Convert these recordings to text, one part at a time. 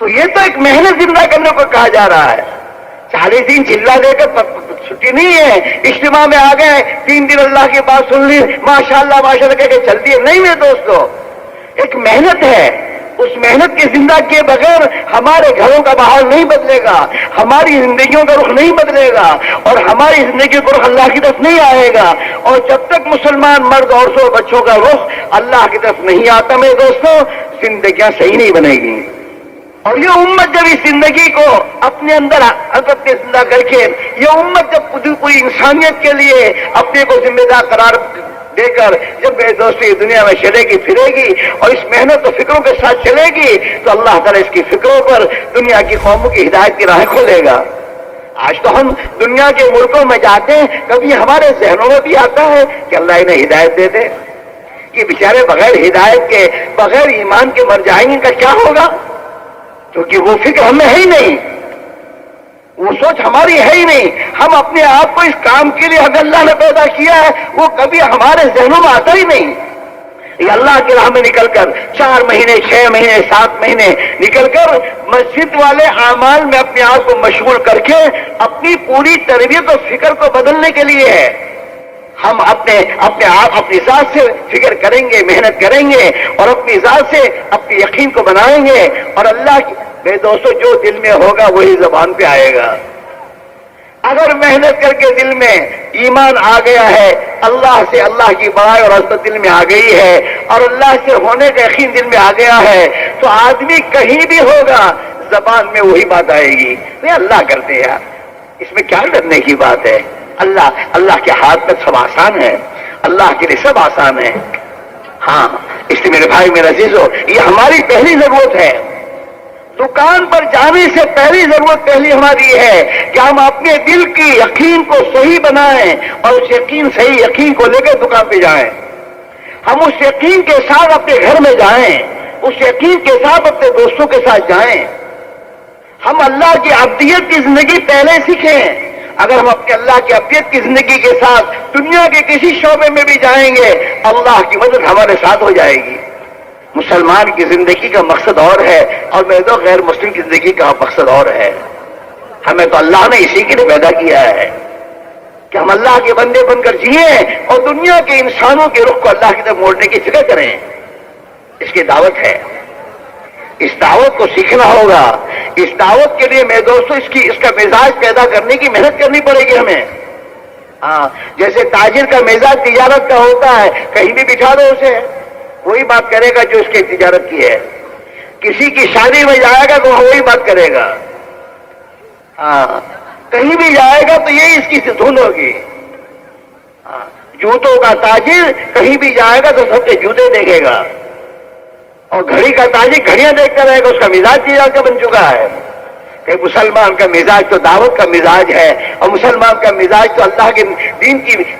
تو یہ تو ایک محنت زندہ کرنے کو کہا جا رہا ہے. 40 دن چلا دے کر چھٹی نہیں ہے. اجتماع میں آ گئے 3 دن اللہ کی بات سن لی, ماشاءاللہ ماشاءاللہ کہہ کے چل دیے. نہیں میرے دوستو, ایک محنت ہے. اس محنت کے زندہ کے بغیر ہمارے گھروں کا ماحول نہیں بدلے گا, ہماری زندگیوں کا رخ نہیں بدلے گا, اور ہماری زندگی کا رخ اللہ کی طرف نہیں آئے گا. اور جب تک مسلمان مرد عورتوں اور بچوں کا رخ اللہ کی طرف نہیں آتا میرے دوستوں, زندگیاں صحیح نہیں بنے گی. اور یہ امت جب اس زندگی کو اپنے اندر حضرت زندہ کر کے, یہ امت جب پوری انسانیت کے لیے اپنے کو ذمہ دار قرار دے کر جب میرے دوست یہ دنیا میں چلے گی پھرے گی اور اس محنت و فکروں کے ساتھ چلے گی, تو اللہ تعالیٰ اس کی فکروں پر دنیا کی قوموں کی ہدایت کی راہ کھولے گا. آج تو ہم دنیا کے ملکوں میں جاتے ہیں, کبھی ہمارے ذہنوں میں بھی آتا ہے کہ اللہ انہیں ہدایت دے دے, کہ بیچارے بغیر ہدایت کے بغیر ایمان کے مر جائیں گے, کا کیا ہوگا؟ کیونکہ وہ فکر ہمیں ہے ہی نہیں, وہ سوچ ہماری ہے ہی نہیں. ہم اپنے آپ کو اس کام کے لیے ہمیں اللہ نے پیدا کیا ہے, وہ کبھی ہمارے ذہنوں میں آتا ہی نہیں. یہ اللہ کی راہ میں نکل کر 4 مہینے 6 مہینے 7 مہینے نکل کر مسجد والے اعمال میں اپنے آپ کو مشغول کر کے اپنی پوری تربیت اور فکر کو بدلنے کے لیے ہے. ہم اپنے آپ اپنی ذات سے فکر کریں گے, محنت کریں گے, اور اپنی ذات سے اپنے یقین کو بنائیں گے. اور اللہ کی میرے دوستو, جو دل میں ہوگا وہی زبان پہ آئے گا. اگر محنت کر کے دل میں ایمان آ گیا ہے, اللہ سے اللہ کی بڑائی اور عظمت دل میں آ گئی ہے, اور اللہ سے ہونے کا یقین دل میں آ گیا ہے, تو آدمی کہیں بھی ہوگا زبان میں وہی بات آئے گی, نہیں اللہ کرتے یار, اس میں کیا ڈرنے کی بات ہے. اللہ کے ہاتھ میں سب آسان ہے, اللہ کے لیے سب آسان ہے. ہاں, اس لیے میرے بھائی میرے عزیزو, یہ ہماری پہلی ضرورت ہے. دکان پر جانے سے پہلی ضرورت ہماری ہے کہ ہم اپنے دل کی یقین کو صحیح بنائیں, اور اس صحیح یقین کو لے کر دکان پہ جائیں. ہم اس یقین کے ساتھ اپنے گھر میں جائیں, اس یقین کے ساتھ اپنے دوستوں کے ساتھ جائیں. ہم اللہ کی عبدیت کی زندگی پہلے سیکھیں. اگر ہم اپنے اللہ کی عبدیت کی زندگی کے ساتھ دنیا کے کسی شعبے میں بھی جائیں گے, اللہ کی مدد ہمارے ساتھ ہو جائے گی. مسلمان کی زندگی کا مقصد اور ہے, اور میرے تو غیر مسلم کی زندگی کا مقصد اور ہے. ہمیں تو اللہ نے اسی کے لیے پیدا کیا ہے کہ ہم اللہ کے بندے بن کر جئیں, اور دنیا کے انسانوں کے رخ کو اللہ کی طرف موڑنے کی فکر کریں. اس کی دعوت ہے, اس دعوت کو سیکھنا ہوگا. اس دعوت کے لیے میرے دوستوں اس کا مزاج پیدا کرنے کی محنت کرنی پڑے گی ہمیں. ہاں, جیسے تاجر کا مزاج تجارت کا ہوتا ہے, کہیں بھی بٹھا دو اسے, وہی بات کرے گا جو اس کی تجارت کی ہے. کسی کی شادی میں جائے گا تو وہی بات کرے گا. ہاں, کہیں بھی جائے گا تو یہی اس کی دھن ہوگی. ہاں, جوتوں کا تاجر کہیں بھی جائے گا تو سب کے جوتے دیکھے گا, اور گھڑی کا تاجر گھڑیاں دیکھتا رہے گا. اس کا مزاج تجارت کا بن چکا ہے. کہ مسلمان کا مزاج تو دعوت کا مزاج ہے, اور مسلمان کا مزاج تو اللہ کے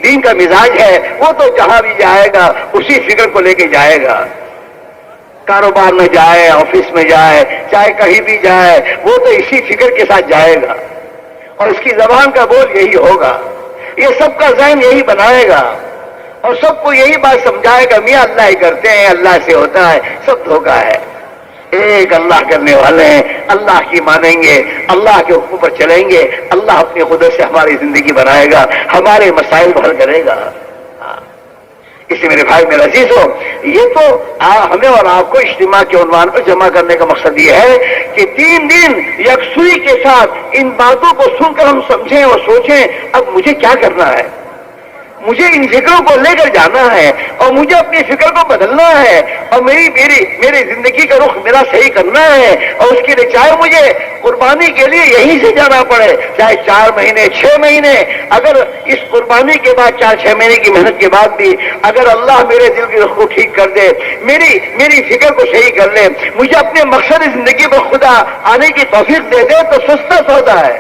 دین کا مزاج ہے. وہ تو جہاں بھی جائے گا اسی فکر کو لے کے جائے گا. کاروبار میں جائے, آفس میں جائے, چاہے کہیں بھی جائے, وہ تو اسی فکر کے ساتھ جائے گا, اور اس کی زبان کا بول یہی ہوگا. یہ سب کا ذہن یہی بنائے گا, اور سب کو یہی بات سمجھائے گا, میاں اللہ ہی کرتے ہیں, اللہ سے ہوتا ہے, سب دھوکہ ہے. ایک اللہ کرنے والے ہیں, اللہ کی مانیں گے, اللہ کے حکم پر چلیں گے, اللہ اپنی قدرت سے ہماری زندگی بنائے گا, ہمارے مسائل حل کرے گا. اسی میرے بھائی میرے عزیز ہو, یہ تو ہمیں اور آپ کو اجتماع کے عنوان پر جمع کرنے کا مقصد یہ ہے کہ 3 دن یکسوئی کے ساتھ ان باتوں کو سن کر ہم سمجھیں اور سوچیں اب مجھے کیا کرنا ہے. مجھے ان فکروں کو لے کر جانا ہے, اور مجھے اپنی فکر کو بدلنا ہے, اور میری زندگی کا رخ میرا صحیح کرنا ہے. اور اس کے لیے چاہے مجھے قربانی کے لیے یہیں سے جانا پڑے, چاہے 4 مہینے 6 مہینے, اگر اس قربانی کے بعد 4-6 مہینے کی محنت کے بعد بھی اگر اللہ میرے دل کی رخ کو ٹھیک کر دے, میری فکر کو صحیح کر لے, مجھے اپنے مقصد زندگی پر خدا آنے کی توفیق دے دے, تو سستا سودا ہے.